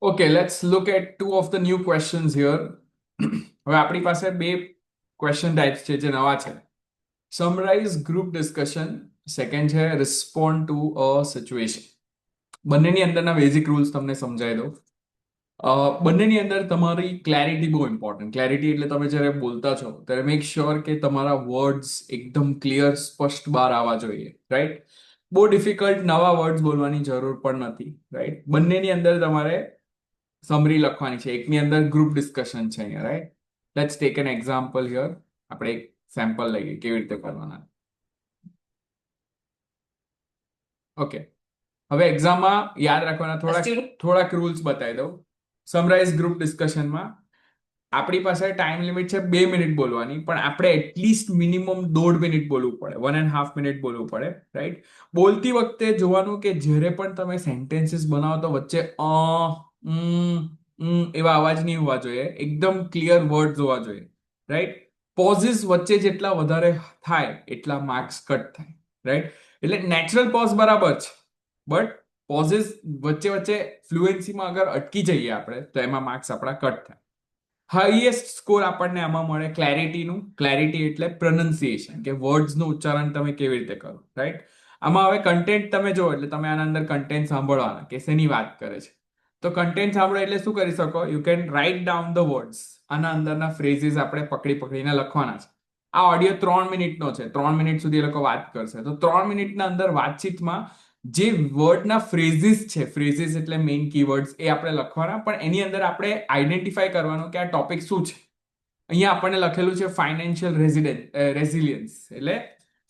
Okay, let's look at two of the new questions here. હવે આપણી પાસે બે ક્વેશ્ચન ટાઈપ્સ છે જે નવા છે. સમરાઇઝ ગ્રુપ ડિસ્કશન, સેકન્ડ છે રિસ્પોન્ડ ટુ અ સિચ્યુએશન. બંનેની અંદરના બેઝિક રૂલ્સ તમને સમજાવી દઉં. બંનેની અંદર તમારી ક્લેરિટી બહુ ઇમ્પોર્ટન્ટ. ક્લેરિટી એટલે તમે જ્યારે બોલતા છો ત્યારે મેક શ્યોર કે તમારા વર્ડ્સ એકદમ ક્લિયર, સ્પષ્ટ બહાર આવવા જોઈએ, રાઈટ? બહુ ડિફિકલ્ટ નવા વર્ડ્સ બોલવાની જરૂર પણ નથી, રાઈટ? બંનેની અંદર તમારે સમરી લખવાની છે. એકની અંદર ગ્રુપ ડિસ્કશન છે અહીંયા, right? Let's take an example here. આપણે એક સેમ્પલ લઈએ કેવી રીતે કરવાના. ઓકે, હવે એક્ઝામમાં યાદ રાખવાના થોડાક રૂલ્સ બતાવી દઉં. સમરાઇઝ ગ્રુપ ડિસ્કશનમાં આપણી પાસે ટાઈમ લિમિટ છે 2 મિનિટ બોલવાની, પણ આપણે એટલીસ્ટ મિનિમમ 1.5 મિનિટ બોલવું પડે, 1.5 મિનિટ બોલવું પડે, રાઈટ? બોલતી વખતે જોવાનું કે જ્યારે પણ તમે સેન્ટેન્સીસ બનાવો તો વચ્ચે એવા અવાજ નહીં હોવા જોઈએ. એકદમ ક્લિયર વર્ડ્સ હોવા જોઈએ, રાઈટ? પોઝિસ વચ્ચે જેટલા વધારે થાય એટલા માર્ક્સ કટ થાય, રાઈટ? એટલે નેચરલ પોઝ બરાબર છે, બટ પોઝિસ વચ્ચે વચ્ચે ફ્લુએન્સીમાં અગર અટકી જઈએ આપણે તો એમાં માર્ક્સ આપણા કટ થાય. હાઈએસ્ટ સ્કોર આપણને આમાં મળે ક્લેરિટીનું. ક્લેરિટી એટલે પ્રોનન્સિએશન, કે વર્ડ્સનું ઉચ્ચારણ તમે કેવી રીતે કરો, રાઈટ? આમાં હવે કન્ટેન્ટ તમે જો એટલે તમે આના અંદર કન્ટેન્ટ સાંભળવાના કે શેની વાત કરે છે. તો કન્ટેન્ટ સાંભળો એટલે શું કરી શકો? You can write down the words. આના અંદરના ફ્રેઝીસ આપણે પકડી પકડીને લખવાના છે. આ ઓડિયો 3 મિનિટનો છે. 3 મિનિટ સુધી એ લોકો વાત કરશે. તો 3 મિનિટના અંદર વાતચીતમાં જે વર્ડના ફ્રેઝીસ છે, ફ્રેઝીસ એટલે મેઇન કીવર્ડ્સ, એ આપણે લખવાના. પણ એની અંદર આપણે આઈડેન્ટિફાઈ કરવાનું કે આ ટોપિક શું છે. અહીંયા આપણને લખેલું છે ફાઇનાન્શિયલ રેઝિલિયન્સ, એટલે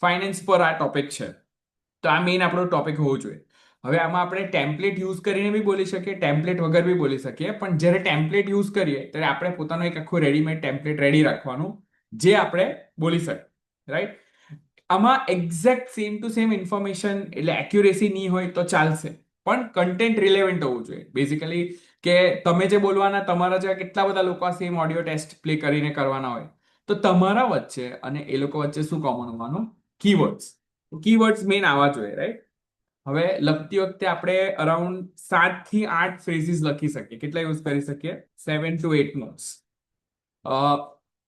ફાઇનાન્સ પર આ ટોપિક છે. તો આ મેઇન આપણો ટોપિક હોવો જોઈએ. હવે આમાં આપણે ટેમ્પલેટ યુઝ કરીને બી બોલી શકીએ, ટેમ્પલેટ વગર બી બોલી શકીએ. પણ જ્યારે ટેમ્પલેટ યુઝ કરીએ ત્યારે આપણે પોતાનું એક આખું રેડીમેડ ટેમ્પલેટ રેડી રાખવાનું, જે આપણે બોલી શકીએ, રાઈટ? આમાં exact same to same information એટલે એક્યુરેસી નહીં હોય તો ચાલશે, પણ કન્ટેન્ટ રિલેવન્ટ હોવું જોઈએ. બેઝિકલી કે તમે જે બોલવાના, તમારા જેવા કેટલા બધા લોકો આ સેમ ઓડિયો ટેસ્ટ પ્લે કરીને કરવાના હોય, તો તમારા વચ્ચે અને એ લોકો વચ્ચે શું કોમન હોવાનું? કીવર્ડ્સ. કીવર્ડ્સ મેઇન આવવા જોઈએ, રાઈટ? હવે લખતી વખતે આપણે અરાઉન્ડ 7 થી 8 ફ્રેઝીસ લખી શકીએ. કેટલા યુઝ કરી શકીએ? 7 to 8 નોટ્સ.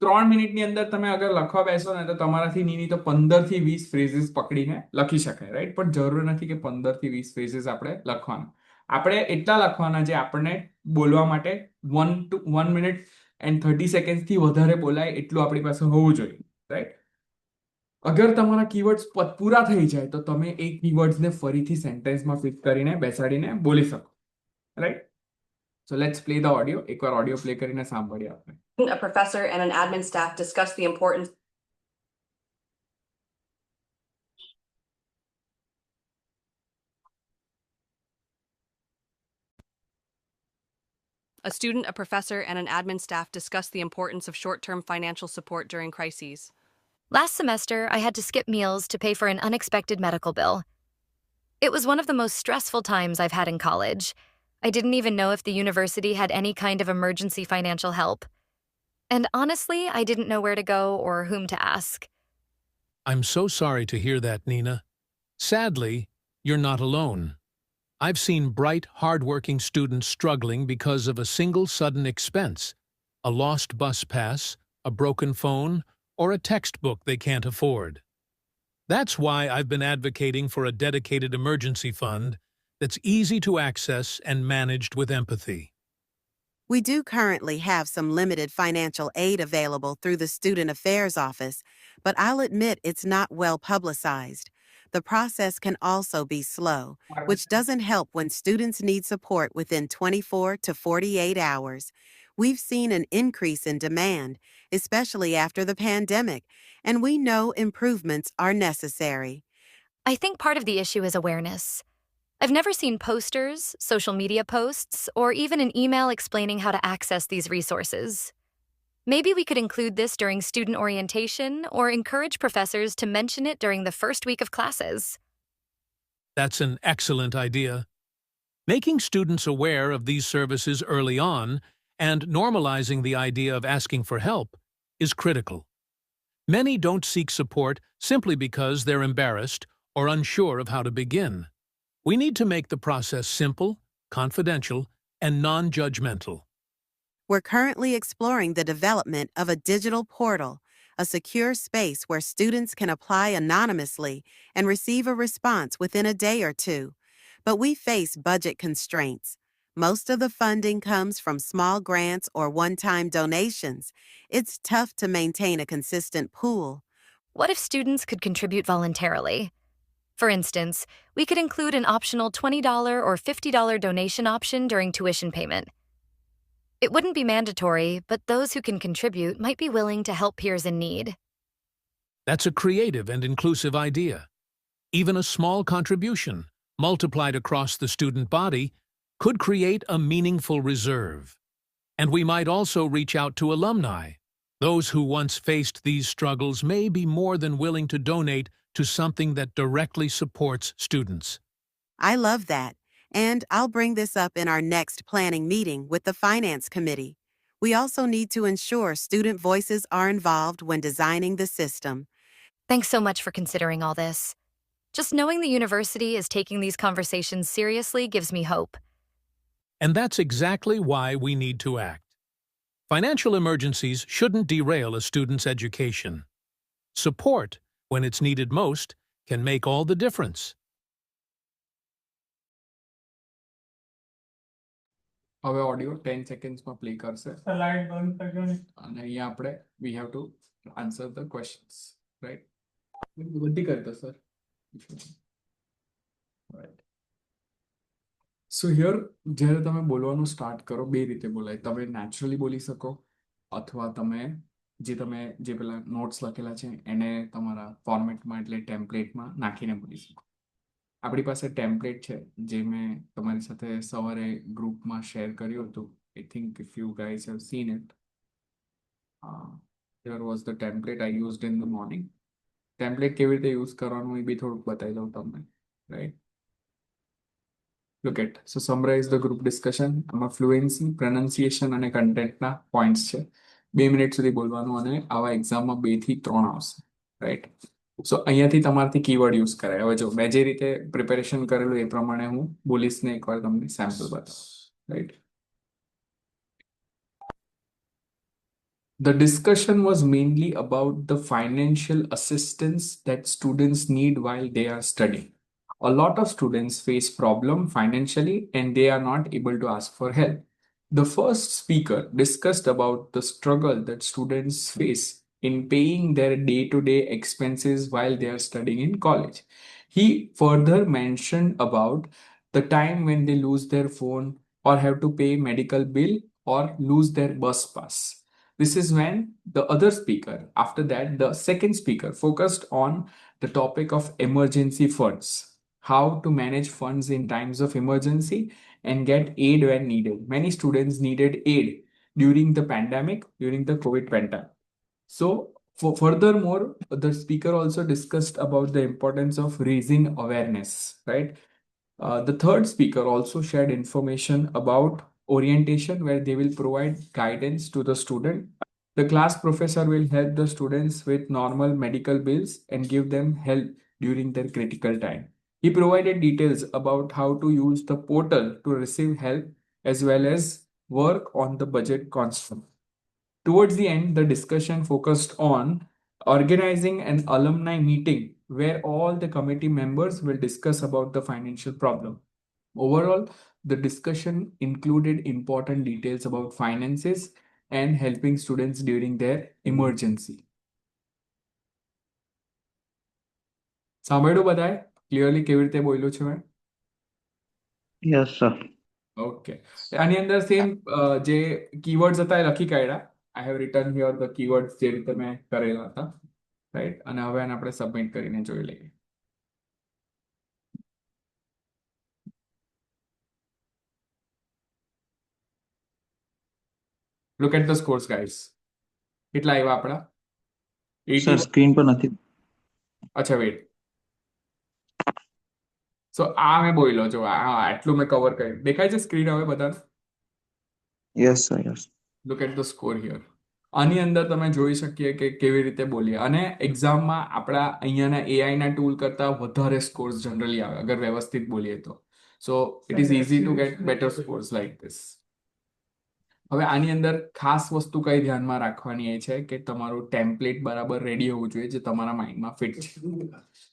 3 મિનિટની અંદર તમે અગર લખવા બેસો ને તો તમારાથી નહીં તો 15 થી 20 ફ્રેઝીસ પકડીને લખી શકાય, રાઈટ? પણ જરૂર નથી કે 15 થી 20 ફ્રેઝીસ આપણે લખવાના. આપણે એટલા લખવાના જે આપણને બોલવા માટે 1 મિનિટ એન્ડ 30 સેકન્ડ થી વધારે બોલાય એટલું આપણી પાસે હોવું જોઈએ, રાઈટ? અગર તમારા કીવર્ડ્સ પૂરા થઈ જાય તો તમે એ કીવર્ડ્સને ફરીથી સેન્ટેન્સમાં ફિટ કરીને બેસાડીને બોલી શકો, right? So let's play the audio. એકવાર ઓડિયો પ્લે કરીને સાંભળીએ આપણે. A professor and an admin staff discuss the importance. A student, a professor, and an admin staff discuss the importance of short-term financial support during crises. Last semester, I had to skip meals to pay for an unexpected medical bill. It was one of the most stressful times I've had in college. I didn't even know if the university had any kind of emergency financial help. And honestly, I didn't know where to go or whom to ask. I'm so sorry to hear that, Nina. Sadly, you're not alone. I've seen bright, hard-working students struggling because of a single sudden expense, a lost bus pass, a broken phone, or a textbook they can't afford. That's why I've been advocating for a dedicated emergency fund that's easy to access and managed with empathy. We do currently have some limited financial aid available through the Student Affairs Office, but I'll admit it's not well publicized. The process can also be slow, which doesn't help when students need support within 24 to 48 hours. We've seen an increase in demand, especially after the pandemic, and we know improvements are necessary. I think part of the issue is awareness. I've never seen posters, social media posts, or even an email explaining how to access these resources. Maybe we could include this during student orientation or encourage professors to mention it during the first week of classes. That's an excellent idea. Making students aware of these services early on and normalizing the idea of asking for help is critical. Many don't seek support simply because they're embarrassed or unsure of how to begin. We need to make the process simple, confidential, and non-judgmental. We're currently exploring the development of a digital portal, a secure space where students can apply anonymously and receive a response within a day or two. But we face budget constraints. Most of the funding comes from small grants or one-time donations. It's tough to maintain a consistent pool. What if students could contribute voluntarily? For instance, we could include an optional $20 or $50 donation option during tuition payment. It wouldn't be mandatory, but those who can contribute might be willing to help peers in need. That's a creative and inclusive idea. Even a small contribution, multiplied across the student body, could create a meaningful reserve. And we might also reach out to alumni. Those who once faced these struggles may be more than willing to donate to something that directly supports students. I love that. And I'll bring this up in our next planning meeting with the Finance Committee. We also need to ensure student voices are involved when designing the system. Thanks so much for considering all this. Just knowing the university is taking these conversations seriously gives me hope. And that's exactly why we need to act. Financial emergencies shouldn't derail a student's education. Support, when it's needed most, can make all the difference. હવે audio 10 સેકન્ડ્સમાં play કરશે light બંધ કરજો ને. અને અહીંયા આપણે we have to answer the questions right બધી કરતો સર રાઈટ સો હિયર જ્યારે તમે બોલવાનું સ્ટાર્ટ કરો બે રીતે બોલાય તમે નેચરલી બોલી શકો અથવા તમે જે પેલા નોટ્સ લખેલા છે એને તમારા ફોર્મેટમાં એટલે ટેમ્પલેટમાં નાખીને બોલી શકો આપણી પાસે ટેમ્પલેટ છે જે મેં તમારી સાથે સવારે ગ્રુપમાં શેર કર્યું હતું I think if you guys have seen it here was the template I used in the morning template કેવી રીતે યુઝ કરવાનું એ બી થોડુંક બતાવી દઉં તમને right look at so summarize the group discussion આમાં ફ્લુએન્સી પ્રનન્સિએશન અને કન્ટેન્ટના પોઈન્ટ્સ છે 2 મિનિટ સુધી બોલવાનું અને આવા એક્ઝામમાં 2 થી 3 આવશે રાઈટ સો અહીંયાથી તમારાથી કીવર્ડ યુઝ કરાય હવે જો મેં જે રીતે પ્રિપેરેશન કરેલું એ પ્રમાણે હું બોલીશ ને એકવાર તમને સેમ્પલ બતાવું right The discussion was mainly about the financial assistance that students need while they are studying. A lot of students face problem financially and they are not able to ask for help. The first speaker discussed about the struggle that students face in paying their day-to-day expenses while they are studying in college. He further mentioned about the time when they lose their phone or have to pay medical bill or lose their bus pass. This is when the other speaker, after that, the second speaker focused on the topic of emergency funds, how to manage funds in times of emergency and get aid when needed. Many students needed aid during the pandemic, during the COVID pandemic. So, furthermore, the speaker also discussed about the importance of raising awareness, right? The third speaker also shared information about orientation where they will provide guidance to the student. The class professor will help the students with normal medical bills and give them help during their critical time. He provided details about how to use the portal to receive help as well as work on the budget constraint. Towards the end, the discussion focused on organizing an alumni meeting where all the committee members will discuss about the financial problem. Overall, the discussion included important details about finances and helping students during their emergency. સાંભળ્યું બધાએ clearly કેવી રીતે બોલ્યું છે મેં Yes, sir. Okay આની અંદર same જે કીવર્ડ્સ હતા એ લખી કાઢ્યા I have return here the keywords જે રીતે મેં કરેલા હતા રાઈટ અને હવે આને આપણે સબમિટ કરીને જોઈ લઈએ look at the scores guys કેટલા આવ્યા આપણા Sir, 80 screen પર નથી. અચ્છા વેટ સો આ મેં બોલ્યો જો આ આટલું મેં કવર કર્યું દેખાય છે સ્ક્રીન હવે બધાને Yes, sir, yes. Look at the score here આની અંદર તમે જોઈ શકીએ કે કેવી રીતે બોલીએ અને એક્ઝામમાં આપણા અહીંયાના એઆઈના ટૂલ કરતાં વધારે સ્કોર્સ જનરલી આવે અગર વ્યવસ્થિત બોલીએ તો so it is easy to get better scores like this. હવે આની અંદર ખાસ વસ્તુ કઈ ધ્યાનમાં રાખવાની એ છે કે તમારું ટેમ્પલેટ બરાબર રેડી હોવું જોઈએ જે તમારા માઇન્ડમાં ફિટ છે.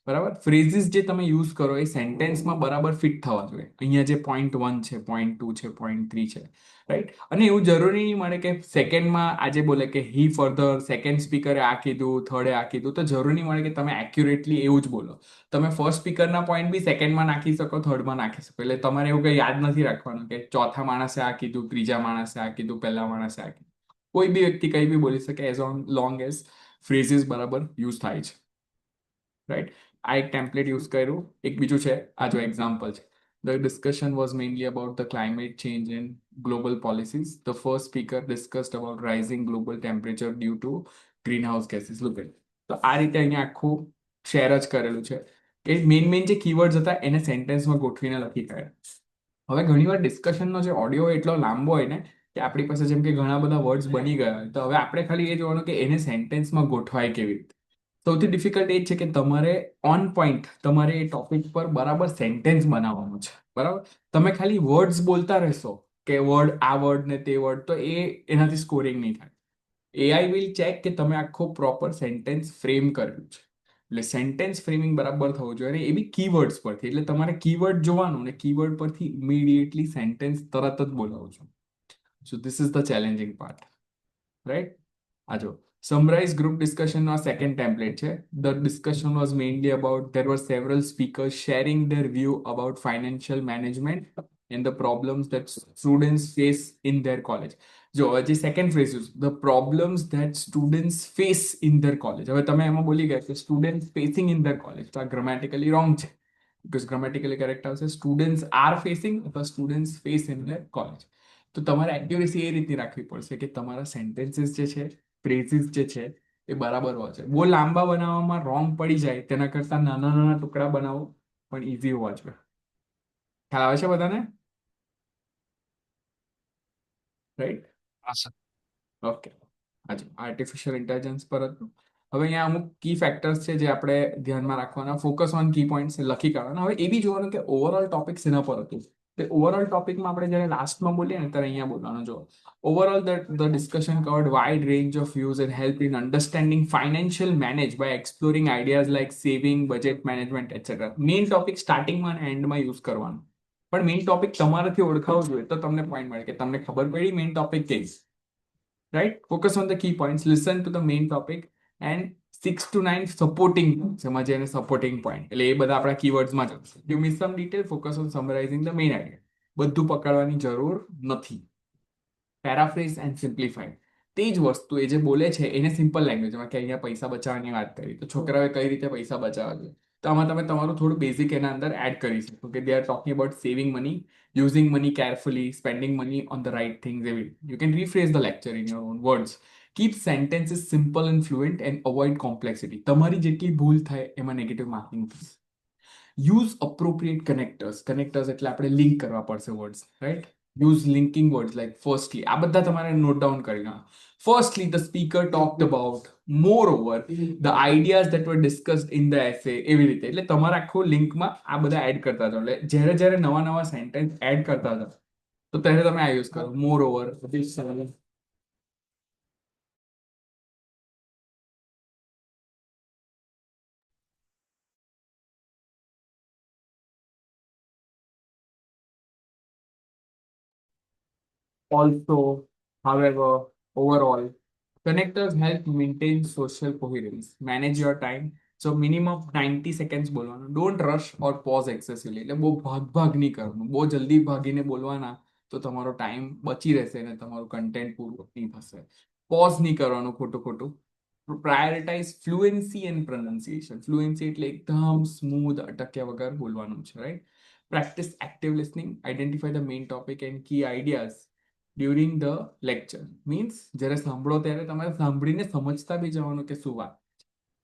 બરાબર, ફ્રેઝિસ જે તમે યુઝ કરો એ સેન્ટેન્સમાં બરાબર ફિટ થવા જોઈએ. અહીંયા જે .1 છે, .2 છે, .3 છે, રાઈટ. અને એવું જરૂરી નહીં મળે કે સેકન્ડમાં આજે બોલે કે હી ફર્ધર, સેકન્ડ સ્પીકરે આ કીધું, થર્ડે આ કીધું, તો જરૂરી નહીં મળે કે તમે એક્યુરેટલી એવું જ બોલો. તમે ફર્સ્ટ સ્પીકરના પોઈન્ટ બી સેકન્ડમાં નાખી શકો, થર્ડમાં નાખી શકો. એટલે તમારે એવું કંઈ યાદ નથી રાખવાનું કે ચોથા માણસે આ કીધું, ત્રીજા માણસે આ કીધું, પહેલા માણસે આ કીધું. કોઈ બી વ્યક્તિ કંઈ બી બોલી શકે એઝ લોંગ એઝ ફ્રેઝિસ બરાબર યુઝ થાય છે, રાઈટ. આ એક ટેમ્પલેટ યુઝ કર્યું. એક બીજું છે, આ જો એક્ઝામ્પલ છે. The discussion was mainly about the climate change and global policies. The first speaker discussed about rising global temperature due to greenhouse gases. Look at it. તો આ રીતે અહીંયા આખું શેર જ કરેલું છે કે મેઇન જે કીવર્ડ્સ હતા એને સેન્ટેન્સમાં ગોઠવીને લખી કાઢ્યા. હવે ઘણીવાર ડિસ્કશનનો જે ઓડિયો એટલો લાંબો હોય ને કે આપણી પાસે જેમ કે ઘણા બધા વર્ડ્સ બની ગયા હોય, તો હવે આપણે ખાલી એ જોવાનું કે એને સેન્ટેન્સમાં ગોઠવાય કેવી રીતે. સૌથી ડિફિકલ્ટ એ જ છે કે તમારે ઓન પોઈન્ટ તમારે એ ટોપિક પર બરાબર સેન્ટેન્સ બનાવવાનું છે. બરાબર, તમે ખાલી વર્ડ્સ બોલતા રહેશો કે વર્ડ આ વર્ડ ને તે વર્ડ, તો એનાથી સ્કોરિંગ નહીં થાય. એઆઈ વિલ ચેક કે તમે આખો પ્રોપર સેન્ટેન્સ ફ્રેમ કરેલું છે. એટલે સેન્ટેન્સ ફ્રેમિંગ બરાબર થવું જોઈએ, અને એ બી કીવર્ડ્સ પરથી. એટલે તમારે કીવર્ડ જોવાનું ને કીવર્ડ પરથી ઇમિડિયેટલી સેન્ટેન્સ તરત જ બોલાવું છું. So this is the challenging part, right. આ જો સમરાઇઝ ગ્રુપ ડિસ્કશનનો આ સેકન્ડ ટેમ્પલેટ છે. The discussion was mainly about there were several speakers sharing there view about financial management and the problems that students face in their college. જો જે second phrase the problems that students face in their college. હવે તમે એમાં બોલી ગયા કે student facing in their college, તો આ ગ્રામેટિકલી રોંગ છે. બીકોઝ ગ્રામેટિકલી કરેક્ટ આવશે સ્ટુડન્ટ્સ આર ફેસિંગ અથવા students face in their college. તો તમારે એક્યુરેસી એ રીતની રાખવી પડશે કે તમારા સેન્ટેન્સીસ જે છે, ફ્રેઝિસ જે છે એ બરાબર હોવા જોઈએ. બહુ લાંબા બનાવવામાં રોંગ પડી જાય તેના કરતાં નાના નાના ટુકડા બનાવો પણ ઇઝી હોવા જોઈએ. ખ્યાલ આવે છે બધાને? રાઈટ. ઓકે, હાજી, આર્ટિફિશિયલ ઇન્ટેલિજન્સ પર હતું. હવે અહીંયા અમુક કી ફેક્ટર્સ છે જે આપણે ધ્યાનમાં રાખવાના. ફોકસ ઓન કી પોઈન્ટ્સ લખી કાઢવાના. હવે એ બી જોવાનું કે ઓવરઓલ ટોપિક શેના પર હતું. તે ઓવરઓલ ટોપિકમાં આપણે જ્યારે લાસ્ટમાં બોલીએ ને ત્યારે અહીંયા બોલવાનું. જો overall the discussion covered wide range of views and help in understanding financial manage by exploring ideas like saving, budget management etcetera. Main topic સ્ટાર્ટિંગમાં અને એન્ડમાં યુઝ કરવાનું. પણ મેઇન ટોપિક તમારાથી ઓળખાવું જોઈએ તો તમને પોઈન્ટ મળે કે તમને ખબર પડી મેઇન ટોપિક કઈ. Right, focus on the key points, listen to the main topic and 6 to 9 supporting points. એમાં જેને સપોર્ટિંગ પોઈન્ટ એટલે એ બધા આપણા કીવર્ડ્સમાં જ આવશે. You miss some detail, focus on summarising the main idea. બધું પકડવાની જરૂર નથી. Paraphrase and simplified. તે જ વસ્તુ એ જે બોલે છે એને સિમ્પલ લેંગ્વેજમાં, કે અહીંયા પૈસા બચાવવાની વાત કરી તો છોકરાઓએ કઈ રીતે પૈસા બચાવવા જોઈએ, તો આમાં તમે તમારું થોડું બેઝિક એના અંદર એડ કરી શકો કે they are talking about saving money, using money carefully, spending money on the right things. એવી you can rephrase the lecture in your own words. Keep sentences simple and fluent and avoid complexity. તમારી જેટલી ભૂલ થાય એમાં negative marking થશે. Use appropriate connectors. Connectors એટલે આપણે link કરવા પડશે words, right. Use linking words like firstly. આ બધા તમારે નોટ ડાઉન કરી લેવા. Firstly, the speaker talked about, moreover, the ideas that were discussed in the essay. એવી રીતે એટલે તમારે આખું લિંકમાં આ બધા એડ કરતા જાઓ. એટલે જ્યારે જ્યારે નવા નવા સેન્ટેન્સ એડ કરતા જાઓ તો ત્યારે તમે આ યુઝ કરો. મોરઓવર, also, however, overall. Connectors help maintain social coherence. Manage your time. So minimum 90 seconds બોલવાનું. Don't rush or pause excessively. એટલે બહુ ભાગ નહીં કરવાનું. બહુ જલ્દી ભાગીને બોલવાના તો તમારો ટાઈમ બચી રહેશે અને તમારું કન્ટેન્ટ પૂરું નહીં થશે. પોઝ નહીં કરવાનું ખોટું. Prioritize fluency and pronunciation. Fluency એટલે એકદમ સ્મૂથ, અટક્યા વગર બોલવાનું છે, right. Practice active listening. Identify the main topic and key ideas during the lecture. Means જ્યારે સાંભળો ત્યારે તમારે સાંભળીને સમજતા બી જવાનું કે શું વાત.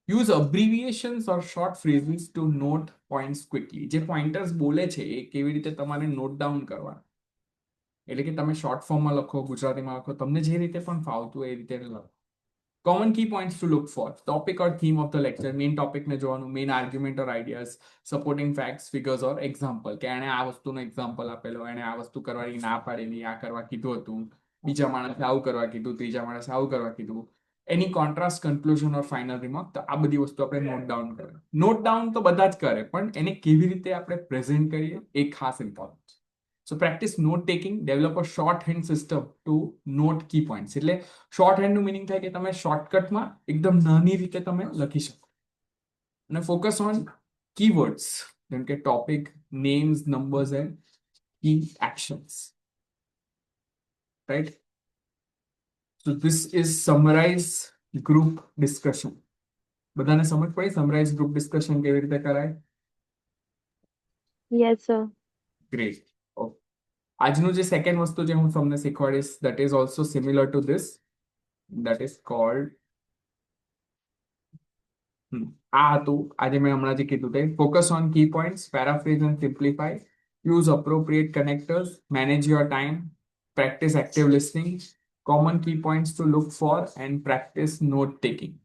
Use abbreviations or short phrases to note points quickly. જે પોઈન્ટર્સ બોલે છે એ કેવી રીતે તમારે નોટ ડાઉન કરવા. એટલે કે તમે શોર્ટ ફોર્મમાં લખો, ગુજરાતીમાં લખો, તમને જે રીતે પણ ફાવતું એ રીતે લખો. Common key points to look for, topic or theme of the lecture, main ટોપિકને જોવાનું, main argument or ideas, supporting facts, figures or example, કે એણે આ વસ્તુનો એક્ઝામ્પલ આપેલો, એણે આ વસ્તુ કરવાની ના પાડેલી, આ કરવા કીધું હતું, બીજા માણસે આવું કરવા કીધું, ત્રીજા માણસે આવું કરવા કીધું, એની કોન્ટ્રાસ્ટ, કન્ક્લુઝન ઓર ફાઇનલ રિમાર્ક. તો આ બધી વસ્તુ આપણે નોટ ડાઉન કરીએ. નોટ ડાઉન તો બધા જ કરે, પણ એને કેવી રીતે આપણે પ્રેઝન્ટ કરીએ એ ખાસ ઇમ્પોર્ટન્ટ છે. So practice note taking, develop a shorthand system to note key points. એટલે શોર્ટ હેન્ડનું મિનિંગ થાય કે તમે શોર્ટકટમાં એકદમ નાની રીતે તમે લખી શકો. અને ફોકસ ઓન કીવર્ડ્સ, જેમ કે topic, names, numbers and key actions. Right? So this is summarize group discussion. બધાને સમજ પડી સમરાઇઝ ગ્રુપ ડિસ્કશન કેવી રીતે કરાય? Yes, sir. ગ્રેટ. ઓકે. આજનું જે સેકન્ડ વસ્તુ જે હું તમને શીખવાડીશ, that is also similar to this, that is called આ હતું આજે મેં હમણાં જે કીધું તે focus on key points, paraphrase and simplify, use appropriate connectors, manage your time, practice active listening, common key points to look for and practice note taking.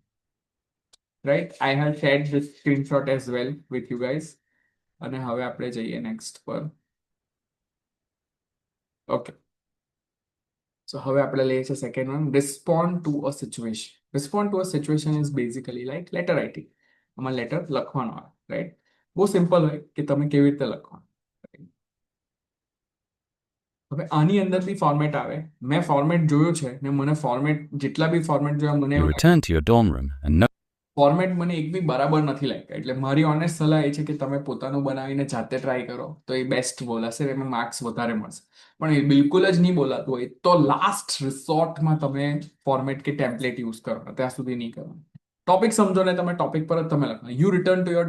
Right? I have shared this screenshot as well with you guys. અને હવે આપણે જઈએ next પર. Okay. So હવે આપણે લઈએ છીએ second one, respond to a situation. Respond to a situation is basically like letter writing. આમાં લેટર લખવાનો આવે, રાઈટ? બહુ સિમ્પલ હોય કે તમે કેવી રીતે લખવાનું. હવે આની અંદર બી ફોર્મેટ આવે. મેં ફોર્મેટ જોયું છે ને મને ફોર્મેટ જેટલા બી ફોર્મેટ જોયા મને You return to your dorm room and format મને એક બી બરાબર નથી લાગ્યા. એટલે મારી ઓનેસ્ટ સલાહ એ છે કે તમે પોતાનું બનાવીને જાતે ટ્રાય કરો તો એ બેસ્ટ બોલાશે, એમાં માર્ક્સ વધારે મળશે. પણ એ બિલકુલ જ નહીં બોલાતું હોય તો લાસ્ટ રિસોર્ટમાં તમે ફોર્મેટ કે ટેમ્પલેટ યુઝ કરો, ત્યાં સુધી નહીં કરવાનું. ટોપિક સમજો ને તમે ટોપિક પર જ તમે લખો. You return to your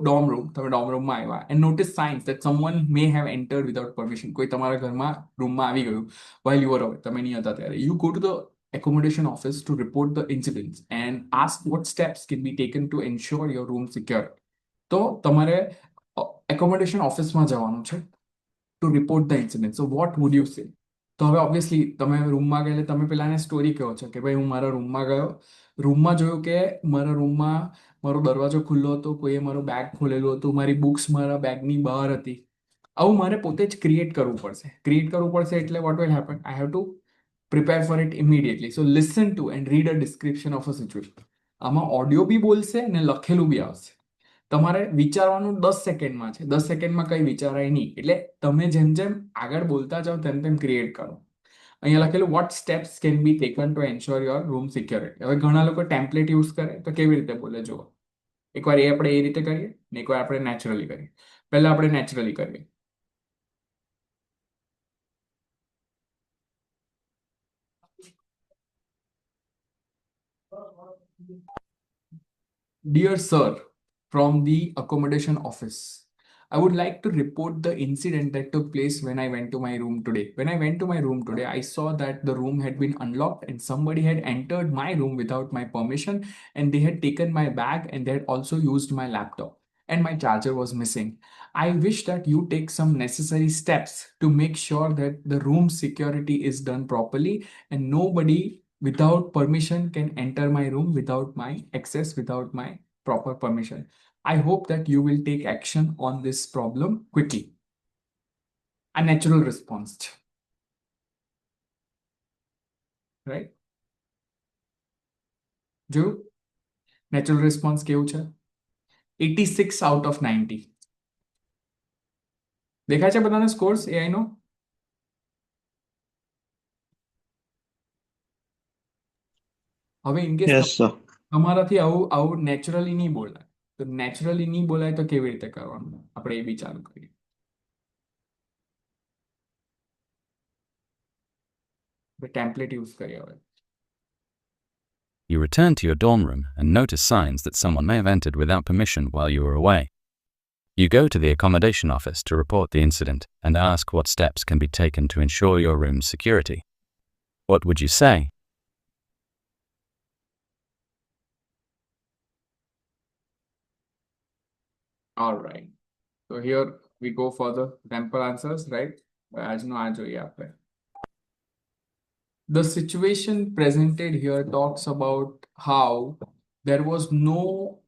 dorm room, તમે ડોર્મ રૂમમાં આવ્યા and notice science that someone May have entered without permission. કોઈ તમારા ઘરમાં રૂમમાં આવી ગયું while you were away, તમે નહીં હતા ત્યારે. You go to the accommodation office to report the incidents and ask what steps can be taken to ensure your room secure. તો તમારે accommodation ઓફિસમાં જવાનું છે to report the incident. So what would you say? તો હવે obviously તમે રૂમમાં ગયેલે તમે પેલાને સ્ટોરી કહો છો કે ભાઈ હું મારા રૂમમાં ગયો, રૂમમાં જોયું કે મારા રૂમમાં મારો દરવાજો ખુલ્લો હતો, કોઈએ મારું બેગ ખોલેલું હતું, મારી બુક્સ મારા બેગની બહાર હતી. આવું મારે પોતે જ ક્રિએટ કરવું પડશે. એટલે what will happen? I have to prepare for it immediately. So listen to and read a description of a situation. આમાં ઓડિયો બી બોલશે અને લખેલું બી આવશે. તમારે વિચારવાનું 10 સેકન્ડમાં છે. 10 સેકન્ડમાં કંઈ વિચારાય નહીં. એટલે તમે જેમ જેમ આગળ બોલતા જાઓ તેમ તેમ ક્રિએટ કરો. અહીંયા લખેલું what steps can be taken to ensure your room security. હવે ઘણા લોકો ટેમ્પલેટ યુઝ કરે તો કેવી રીતે બોલે જુઓ. એકવાર આપણે એ રીતે કરીએ ને એકવાર આપણે નેચરલી કરીએ. પહેલા આપણે નેચરલી કરીએ. Dear sir, from the accommodation office, I would like to report the incident that took place when I went to my room today. When I went to my room today, I saw that the room had been unlocked and somebody had entered my room without my permission, and they had taken my bag and they had also used my laptop, and my charger was missing. I wish that you take some necessary steps to make sure that the room security is done properly and nobody without permission can enter my room without my access, without my proper permission. I hope that you will take action on this problem quickly. A natural response. Right? જો natural response કેવું છે? 86 out of 90. દેખાય છે બધાના scores AI નો? હવે in case Yes, sir. તમારાથી આવું naturally નહીં બોલાય, તો નેચરલી નહીં બોલાય તો કેવી રીતે કરવાનું આપણે એ બી ચાલુ કરીએ. ટેમ્પલેટ યુઝ કરીએ હવે. you return to your dorm room and notice signs that someone may have entered without permission while you were away. You go to the accommodation office to report the incident and ask what steps can be taken to ensure your room's security. What would you say? All right. So here we go for the sample answers, right? આજનો આ જોઈએ આપણે. The situation presented here talks about how there was no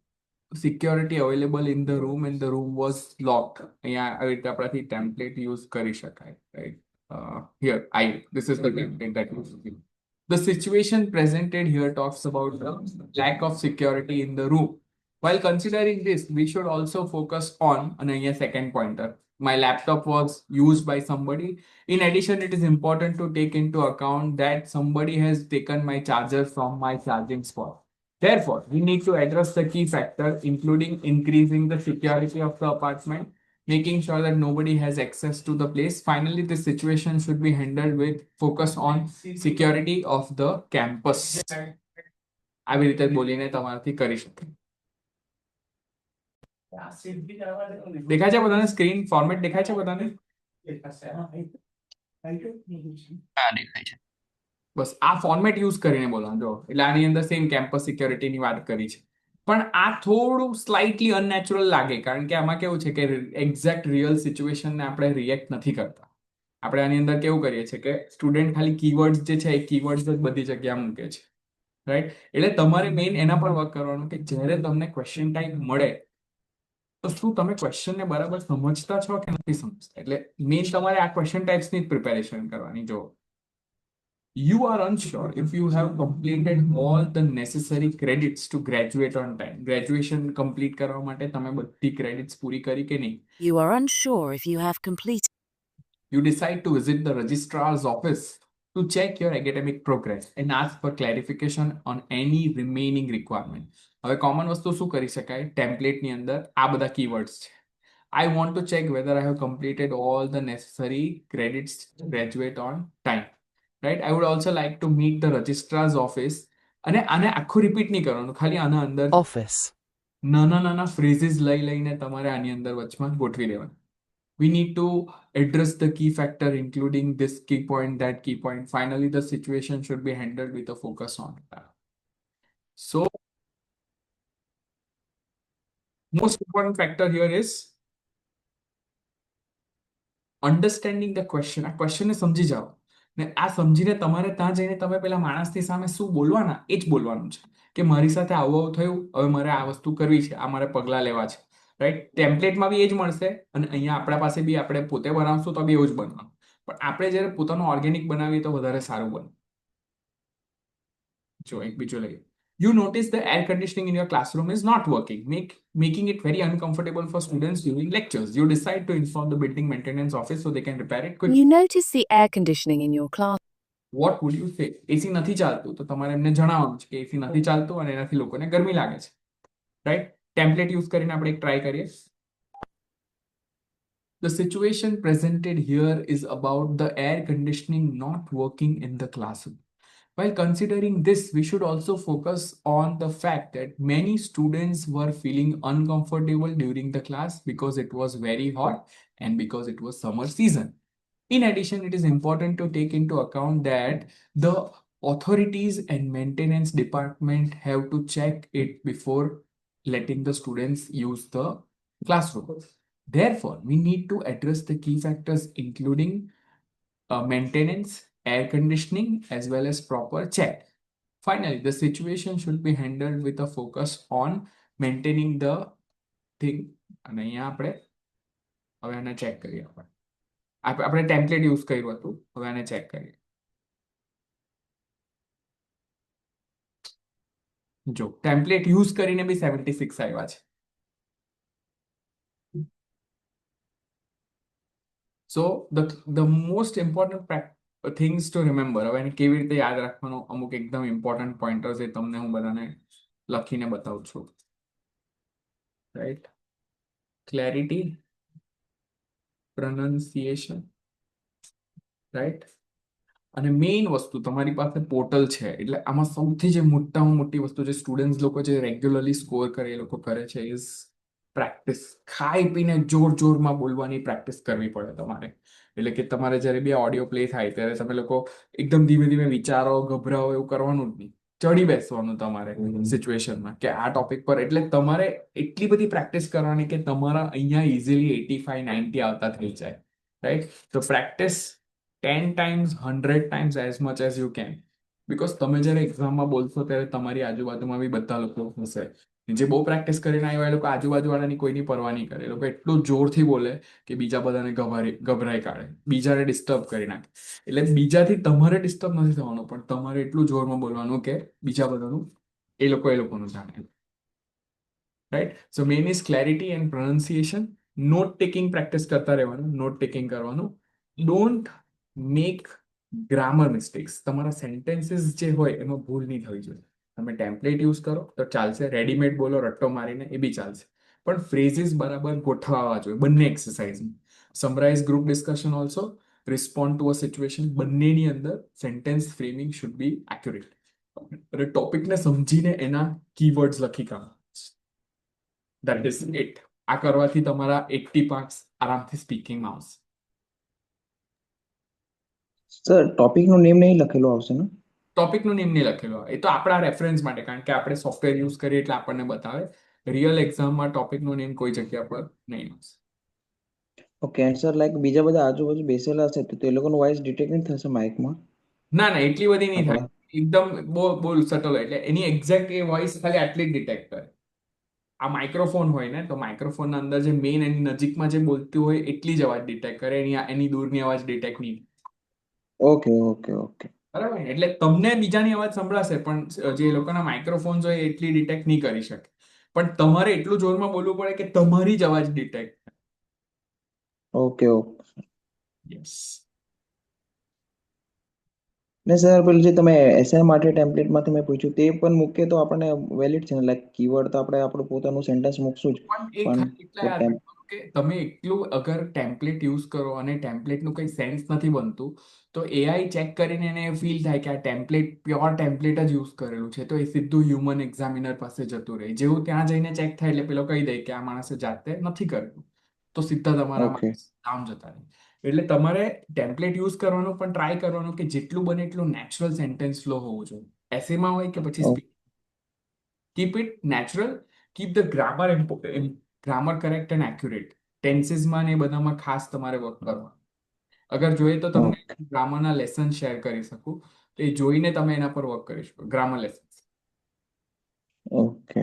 security available in the room and the room was locked. અહીંયા આવી રીતે આપણાથી template use કરી શકાય, right? Here, this is the template that was used. The situation presented here talks about the lack of security in the room. While considering this, we should also focus on, and here second pointer, my laptop was used by somebody. In addition, it is important to take into account that somebody has taken my charger from my charging spot. Therefore, we need to address the key factor, including increasing the security of the apartment, making sure that nobody has access to the place. Finally, this situation should be handled with focus on security of the campus. આવી રીતે બોલીને તમારાથી કરી શકાય. દેખાય છે બધાને? Screen format દેખાય છે બધાને? બસ આ ફોર્મેટ યુઝ કરીને બોલવાનું. જો એટલે આની અંદર સેમ કેમ્પસ સિક્યોરિટીની વાત કરી છે, પણ આ થોડું સ્લાઇટલી અનનેચરલ લાગે, કારણ કે આમાં કેવું છે કે એક્ઝેક્ટ રિયલ સિચ્યુએશનને આપણે રિએક્ટ નથી કરતા. આપણે આની અંદર કેવું કરીએ છીએ કે સ્ટુડન્ટ ખાલી કીવર્ડ્સ જે છે એ કીવર્ડ્સ જ બધી જગ્યા મૂકે છે, રાઈટ? એટલે તમારે મેઇન એના પર વર્ક કરવાનું કે જ્યારે તમને ક્વેશ્ચન ટાઈપ મળે તો શું તમે ક્વેશ્ચનને બરાબર સમજતા છો કે નથી સમજતા. એટલે મેઇન તમારે આ ક્વેશ્ચન ટાઈપ્સની જ પ્રિપેરેશન કરવાની. જો you are unsure if you have completed all the necessary credits to graduate on time. Graduation complete કરવા માટે તમે બધી credits પૂરી કરી કે નહીં? You are unsure if you have completed. You decide to visit the registrar's office to check your academic progress and ask for clarification on any remaining requirement. હવે common વસ્તુ શું કરી શકાય ટેમ્પલેટની અંદર? આ બધા કીવર્ડ્સ છે. I want to check whether I have completed all the necessary credits to graduate on time. Right? I would also like to meet the registrar's office. અને આને આખું રિપીટ નહીં કરવાનું, ખાલી આના અંદર Office. નાના phrases લઈને તમારે આની અંદર વચમાં ગોઠવી દેવાનું. We need to address the key factor, including this key point, that key point. Finally, the situation should be handled with a focus on that. So, most important factor here is understanding the question. આ ક્વેશ્ચનને સમજી જાઓ ને આ સમજીને તમારે ત્યાં જઈને તમે પેલા માણસની સામે શું બોલવાના એ જ બોલવાનું છે કે મારી સાથે આવું થયું, હવે મારે આ વસ્તુ કરવી છે, આ મારે પગલાં લેવા છે, રાઈટ? ટેમ્પલેટમાં બી એ જ મળશે અને અહીંયા આપણા પાસે બી આપણે પોતે બનાવશું તો બી એવું જ બનવાનું, પણ આપણે જ્યારે પોતાનું ઓર્ગેનિક બનાવીએ તો વધારે સારું બને. જો એક બીજું લઈએ. You notice the air conditioning in your classroom is not working, making it very uncomfortable for students during lectures. You decide to inform the building maintenance office so they can repair it quickly. You notice the air conditioning in your class. What would you say? એસી નથી ચાલતું તો તમારે એમને જણાવવાનું છે કે એસી નથી ચાલતું અને એનાથી લોકોને ગરમી લાગે છે, રાઈટ? ટેમ્પલેટ યુઝ કરીને આપણે એક ટ્રાય કરીએ. The situation presented here is about the air conditioning not working in the classroom. While considering this, we should also focus on the fact that many students were feeling uncomfortable during the class because it was very hot and because it was summer season. In addition, it is important to take into account that the authorities and maintenance department have to check it before letting the students use the classroom. Therefore, we need to address the key factors, including maintenance, air conditioning, as well as proper check. Finally, the situation should be handled with a focus on maintaining the thing. અને અહીંયા આપણે હવે આને check કરીએ. આપણે template use કર્યું હતું, હવે આને ચેક કરીએ. જો ટેમ્પલેટ યુઝ કરીને બી 76 આવ્યા છે. So the most important things to remember, હવે એને કેવી રીતે યાદ રાખવાનું, અમુક એકદમ ઇમ્પોર્ટન્ટ પોઈન્ટર્સ એ તમને હું બધાને લખીને બતાવું છું, રાઈટ? Clarity, pronunciation, right? અને મેઇન વસ્તુ તમારી પાસે પોર્ટલ છે એટલે આમાં સૌથી જે મોટામાં મોટી વસ્તુ જે સ્ટુડન્ટ્સ લોકો જે રેગ્યુલરલી સ્કોર કરે એ લોકો કરે છે ઇઝ પ્રેક્ટિસ. ખાઈ પીને જોરમાં બોલવાની પ્રેક્ટિસ કરવી પડે તમારે. એટલે કે તમારે જ્યારે બી ઓડિયો પ્લે થાય ત્યારે તમે લોકો એકદમ ધીમે ધીમે વિચારો, ગભરાવો, એવું કરવાનું જ નહીં. ચડી બેસવાનું તમારે સિચ્યુએશનમાં કે આ ટોપિક પર. એટલે તમારે એટલી બધી પ્રેક્ટિસ કરવાની કે તમારા અહીંયા ઇઝીલી 85-90 આવતા થઈ જાય, રાઈટ? તો practice 10 times 100 times as much as you can. Because તમે જ્યારે એક્ઝામમાં બોલશો ત્યારે તમારી આજુબાજુમાં બી બધા લોકો હશે જે બહુ પ્રેક્ટિસ કરીને આવ્યા એ લોકો આજુબાજુવાળાની કોઈની પરવા નહીં કરે. એ લોકો એટલું જોરથી બોલે કે બીજા બધાને ગભરાઈ કાઢે, બીજાને ડિસ્ટર્બ કરી નાખે. એટલે બીજાથી તમારે ડિસ્ટર્બ નથી થવાનું, પણ તમારે એટલું જોરમાં બોલવાનું કે બીજા બધાનું એ લોકોનું જાણે. Right? So main is clarity and pronunciation. Note taking practice કરતા રહેવાનું, નોટ ટેકિંગ કરવાનું. Don't make grammar mistakes. તમારા સેન્ટેન્સીસ જે હોય એમાં ભૂલ નહીં થવી જોઈએ. તમે ટેમ્પલેટ યુઝ કરો તો ચાલશે, રેડીમેડ બોલો રટ્ટો મારીને એ બી ચાલશે, પણ ફ્રેઝિસ બરાબર ગોઠવાવા જોઈએ બંને એક્સરસાઇઝમાં. Summarise group discussion also, respond to a situation, બંનેની અંદર sentence framing should be accurate. અને ટોપિકને સમજીને એના કીવર્ડ્સ લખી કાઢો. That is it. આ કરવાથી તમારા 80 માર્ક્સ આરામથી સ્પીકિંગમાં આવશે. સર ટોપિકનું નેમ નહીં લખેલું આવશે ને? ટોપિકનું નેમ નહીં લખેલું હોય, એ તો આપણા રેફરન્સ માટે, કારણ કે આપણે સોફ્ટવેર યુઝ કરીએ એટલે આપણને બતાવે. રિયલ એક્ઝામમાં ટોપિકનું નેમ કોઈ જગ્યા પર નહીં આવશે. ઓકે. એન્ડ સર લાઈક બીજા બધા આજુબાજુ બેસેલા હશે તો તે લોકોનો વોઇસ ડિટેક્ટ નહીં થશે માઇકમાં ના ના, એટલી બધી નહીં થાય. આપણા? એકદમ બહુ સટલ હોય, એટલે એની એક્ઝેક્ટ એ વોઇસ ખાલી આટલી જ ડિટેક્ટ કરે. આ માઇક્રોફોન હોય ને, તો માઇક્રોફોનના અંદર જે મેઇન એની નજીકમાં જે બોલતું હોય એટલી જ અવાજ ડિટેક્ટ કરે, એની દૂરની અવાજ ડિટેક્ટ નહીં. Okay okay okay. બરાબર ને? એટલે તમને બીજાની અવાજ સંભળાશે, પણ જે લોકોના માઇક્રોફોન્સ હોય એ એટલી ડિટેક્ટ નહીં કરી શકે. પણ તમારે એટલું જોરમાં બોલવું પડે કે તમારી જ અવાજ ડિટેક્ટ. Okay okay. યસ. ને સર પેલું જે તમે એસઆઈ માટે ટેમ્પલેટમાં તમે પૂછ્યું તે પણ મૂકીએ તો આપણને વેલિડ છે ને? લાઈક કીવર્ડ તો આપણે આપણું પોતાનું સેન્ટેન્સ મૂકશું જ, પણ એ પણ ખાલી એટલા યાદ રાખવાનું કે તમે એટલું અગર ટેમ્પલેટ યુઝ કરો અને ટેમ્પલેટનું કંઈ સેન્સ નથી બનતું, તો એઆઈ ચેક કરીને એને ફીલ થાય કે આ ટેમ્પલેટ પ્યોર ટેમ્પલેટ જ યુઝ કરેલું છે, તો એ સીધું હ્યુમન એક્ઝામિનર પાસે જતું રહે. જેવું ત્યાં જઈને ચેક થાય એટલે પેલો કહી દે કે આ માણસે જાતે નથી કરેલું, તો સીધા તમારા ઓકે ડાઉન જતા રહે. એટલે તમારે ટેમ્પલેટ યુઝ કરવાનું, પણ ટ્રાય કરવાનું કે જેટલું બને એટલું નેચરલ સેન્ટેન્સ ફ્લો હોવું જોઈએ. એસેમાં હોય કે પછી speak, keep it natural, keep the grammar correct and accurate. ટેન્સીસમાં ને એ બધામાં ખાસ તમારે વર્ક કરવાનું. અગર જોઈએ તો તમને ઓકે ગ્રામરના લેસન શેર કરી શકું, તો એ જોઈને તમે એના પર વર્ક કરી શકો. Grammar lesson. ઓકે.